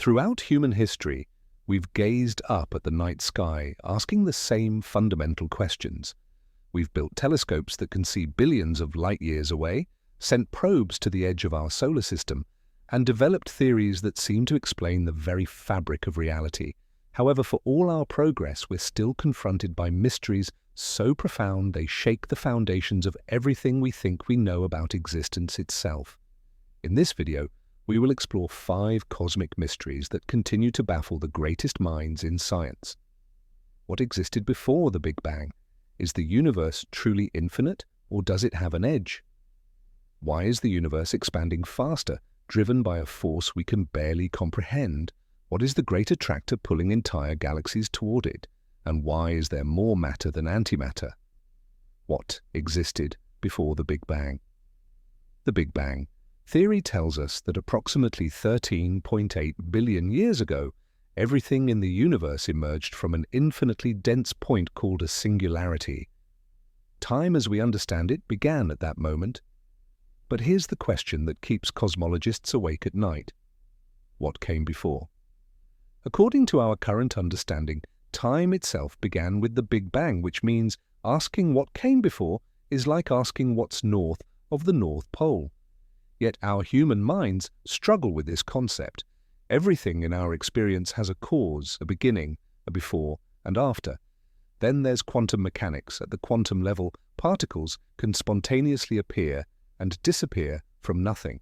Throughout human history, we've gazed up at the night sky, asking the same fundamental questions. We've built telescopes that can see billions of light years away, sent probes to the edge of our solar system, and developed theories that seem to explain the very fabric of reality. However, for all our progress, we're still confronted by mysteries so profound they shake the foundations of everything we think we know about existence itself. In this video, we will explore 5 cosmic mysteries that continue to baffle the greatest minds in science. What existed before the Big Bang? Is the universe truly infinite, or does it have an edge? Why is the universe expanding faster, driven by a force we can barely comprehend? What is the great attractor pulling entire galaxies toward it? And why is there more matter than antimatter? What existed before the Big Bang? The Big Bang theory tells us that approximately 13.8 billion years ago, everything in the universe emerged from an infinitely dense point called a singularity. Time as we understand it began at that moment. But here's the question that keeps cosmologists awake at night. What came before? According to our current understanding, time itself began with the Big Bang, which means asking what came before is like asking what's north of the North Pole. Yet our human minds struggle with this concept. Everything in our experience has a cause, a beginning, a before and after. Then there's quantum mechanics. At the quantum level, particles can spontaneously appear and disappear from nothing.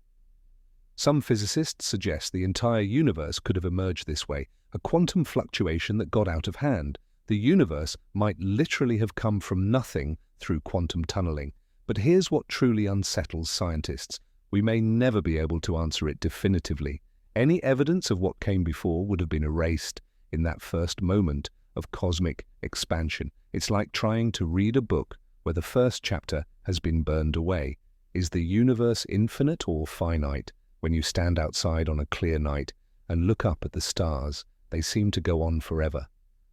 Some physicists suggest the entire universe could have emerged this way, a quantum fluctuation that got out of hand. The universe might literally have come from nothing through quantum tunneling. But here's what truly unsettles scientists. We may never be able to answer it definitively. Any evidence of what came before would have been erased in that first moment of cosmic expansion. It's like trying to read a book where the first chapter has been burned away. Is the universe infinite or finite? When you stand outside on a clear night and look up at the stars, they seem to go on forever.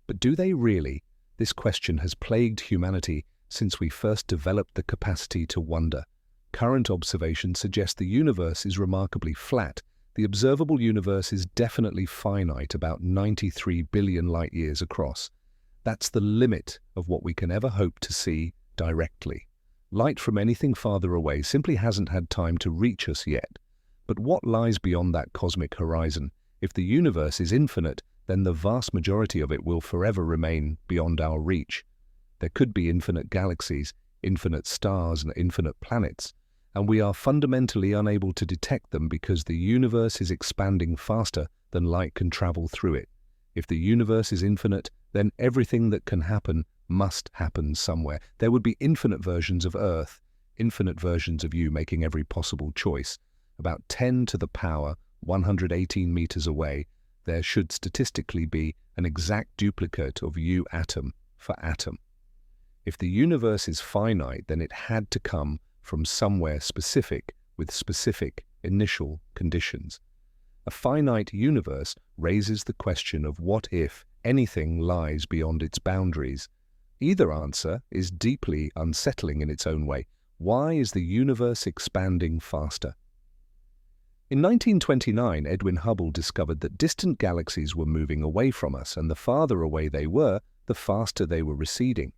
But do they really? This question has plagued humanity since we first developed the capacity to wonder. Current observations suggest the universe is remarkably flat. The observable universe is definitely finite, about 93 billion light-years across. That's the limit of what we can ever hope to see directly. Light from anything farther away simply hasn't had time to reach us yet. But what lies beyond that cosmic horizon? If the universe is infinite, then the vast majority of it will forever remain beyond our reach. There could be infinite galaxies, infinite stars and infinite planets, and we are fundamentally unable to detect them because the universe is expanding faster than light can travel through it. If the universe is infinite, then everything that can happen must happen somewhere. There would be infinite versions of Earth, infinite versions of you making every possible choice. About 10 to the power 118 meters away, there should statistically be an exact duplicate of you atom for atom. If the universe is finite, then it had to come from somewhere specific with specific initial conditions. A finite universe raises the question of what if anything lies beyond its boundaries. Either answer is deeply unsettling in its own way. Why is the universe expanding faster? In 1929, Edwin Hubble discovered that distant galaxies were moving away from us, and the farther away they were, the faster they were receding.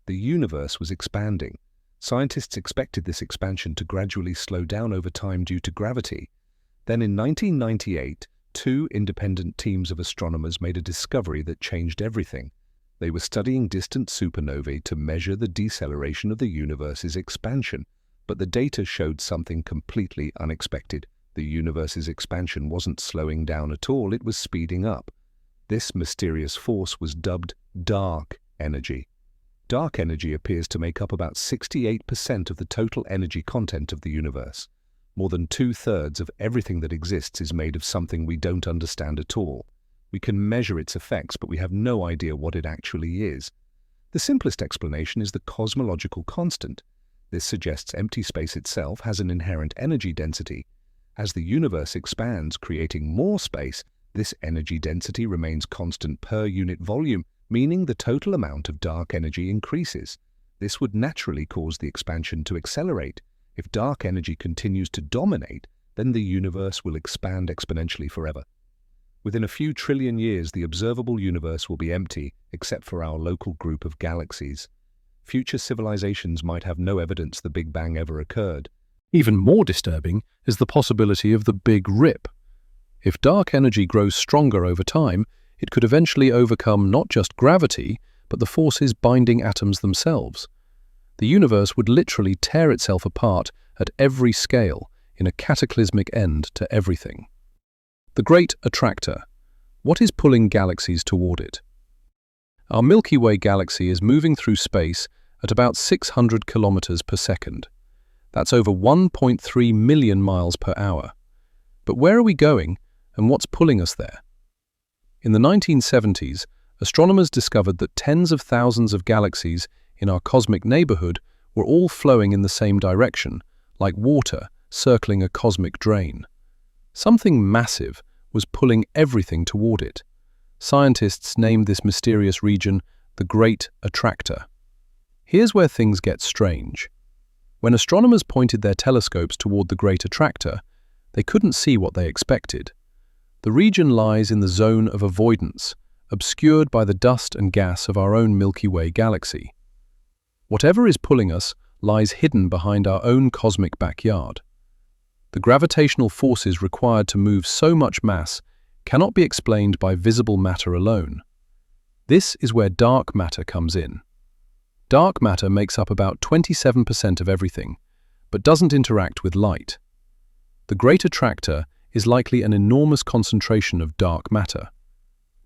The universe was expanding. Scientists expected this expansion to gradually slow down over time due to gravity. Then in 1998, 2 independent teams of astronomers made a discovery that changed everything. They were studying distant supernovae to measure the deceleration of the universe's expansion, but the data showed something completely unexpected. The universe's expansion wasn't slowing down at all, it was speeding up. This mysterious force was dubbed dark energy. Dark energy appears to make up about 68% of the total energy content of the universe. More than 2/3 of everything that exists is made of something we don't understand at all. We can measure its effects, but we have no idea what it actually is. The simplest explanation is the cosmological constant. This suggests empty space itself has an inherent energy density. As the universe expands, creating more space, this energy density remains constant per unit volume, meaning the total amount of dark energy increases. This would naturally cause the expansion to accelerate. If dark energy continues to dominate, then the universe will expand exponentially forever. Within a few trillion years, the observable universe will be empty, except for our local group of galaxies. Future civilizations might have no evidence the Big Bang ever occurred. Even more disturbing is the possibility of the Big Rip. If dark energy grows stronger over time, it could eventually overcome not just gravity, but the forces binding atoms themselves. The universe would literally tear itself apart at every scale in a cataclysmic end to everything. The Great Attractor. What is pulling galaxies toward it? Our Milky Way galaxy is moving through space at about 600 kilometers per second. That's over 1.3 million miles per hour. But where are we going, and what's pulling us there? In the 1970s, astronomers discovered that tens of thousands of galaxies in our cosmic neighborhood were all flowing in the same direction, like water circling a cosmic drain. Something massive was pulling everything toward it. Scientists named this mysterious region the Great Attractor. Here's where things get strange. When astronomers pointed their telescopes toward the Great Attractor, they couldn't see what they expected. The region lies in the zone of avoidance, obscured by the dust and gas of our own Milky Way galaxy. Whatever is pulling us lies hidden behind our own cosmic backyard. The gravitational forces required to move so much mass cannot be explained by visible matter alone. This is where dark matter comes in. Dark matter makes up about 27% of everything, but doesn't interact with light. The Great Attractor is likely an enormous concentration of dark matter.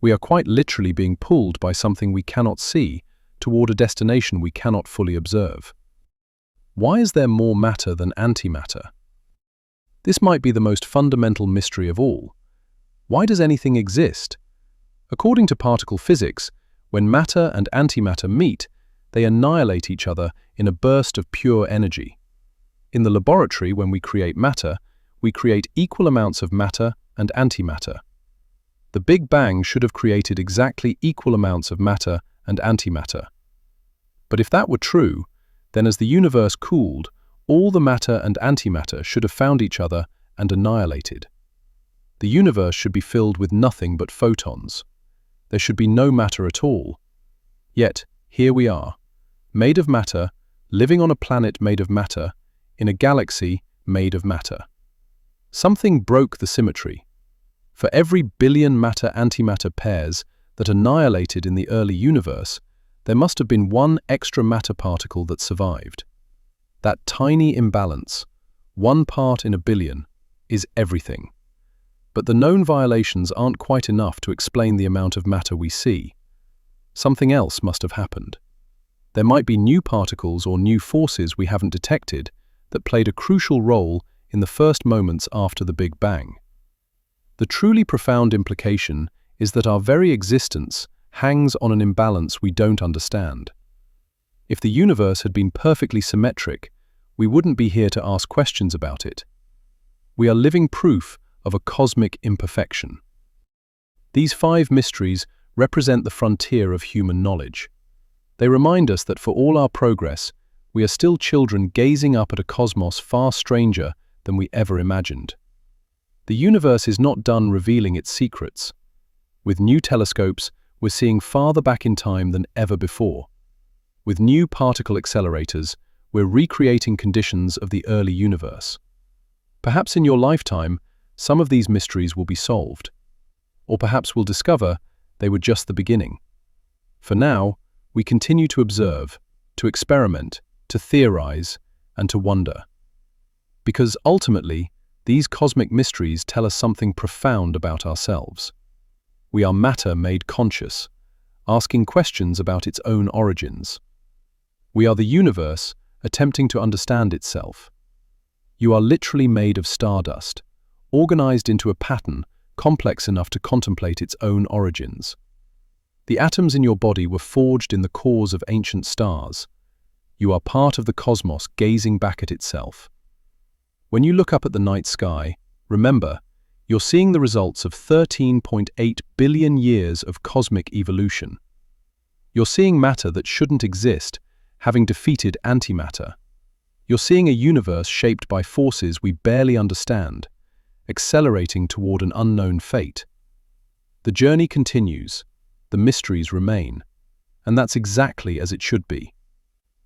We are quite literally being pulled by something we cannot see toward a destination we cannot fully observe. Why is there more matter than antimatter? This might be the most fundamental mystery of all. Why does anything exist? According to particle physics, when matter and antimatter meet, they annihilate each other in a burst of pure energy. In the laboratory, when we create matter, we create equal amounts of matter and antimatter. The Big Bang should have created exactly equal amounts of matter and antimatter. But if that were true, then as the universe cooled, all the matter and antimatter should have found each other and annihilated. The universe should be filled with nothing but photons. There should be no matter at all. Yet, here we are, made of matter, living on a planet made of matter, in a galaxy made of matter. Something broke the symmetry. For every billion matter-antimatter pairs that annihilated in the early universe, there must have been one extra matter particle that survived. That tiny imbalance, 1 part in a billion, is everything. But the known violations aren't quite enough to explain the amount of matter we see. Something else must have happened. There might be new particles or new forces we haven't detected that played a crucial role in the first moments after the Big Bang. The truly profound implication is that our very existence hangs on an imbalance we don't understand. If the universe had been perfectly symmetric, we wouldn't be here to ask questions about it. We are living proof of a cosmic imperfection. These 5 mysteries represent the frontier of human knowledge. They remind us that for all our progress, we are still children gazing up at a cosmos far stranger than we ever imagined. The universe is not done revealing its secrets. With new telescopes, we're seeing farther back in time than ever before. With new particle accelerators, we're recreating conditions of the early universe. Perhaps in your lifetime, some of these mysteries will be solved. Or perhaps we'll discover they were just the beginning. For now, we continue to observe, to experiment, to theorize, and to wonder. Because ultimately, these cosmic mysteries tell us something profound about ourselves. We are matter made conscious, asking questions about its own origins. We are the universe attempting to understand itself. You are literally made of stardust, organized into a pattern complex enough to contemplate its own origins. The atoms in your body were forged in the cores of ancient stars. You are part of the cosmos gazing back at itself. When you look up at the night sky, remember, you're seeing the results of 13.8 billion years of cosmic evolution. You're seeing matter that shouldn't exist, having defeated antimatter. You're seeing a universe shaped by forces we barely understand, accelerating toward an unknown fate. The journey continues, the mysteries remain, and that's exactly as it should be.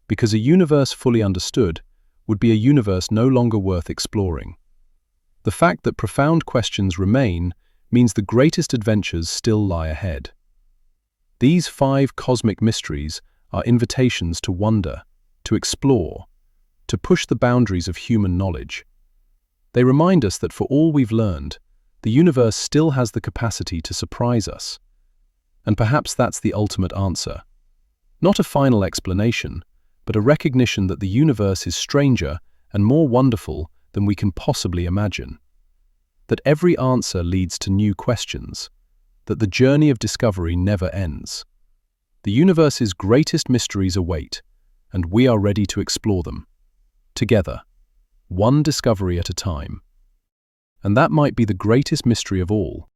Because a universe fully understood would be a universe no longer worth exploring. The fact that profound questions remain means the greatest adventures still lie ahead. These 5 cosmic mysteries are invitations to wonder, to explore, to push the boundaries of human knowledge. They remind us that for all we've learned, the universe still has the capacity to surprise us. And perhaps that's the ultimate answer. Not a final explanation, but a recognition that the universe is stranger and more wonderful than we can possibly imagine. That every answer leads to new questions. That the journey of discovery never ends. The universe's greatest mysteries await, and we are ready to explore them. Together, one discovery at a time. And that might be the greatest mystery of all.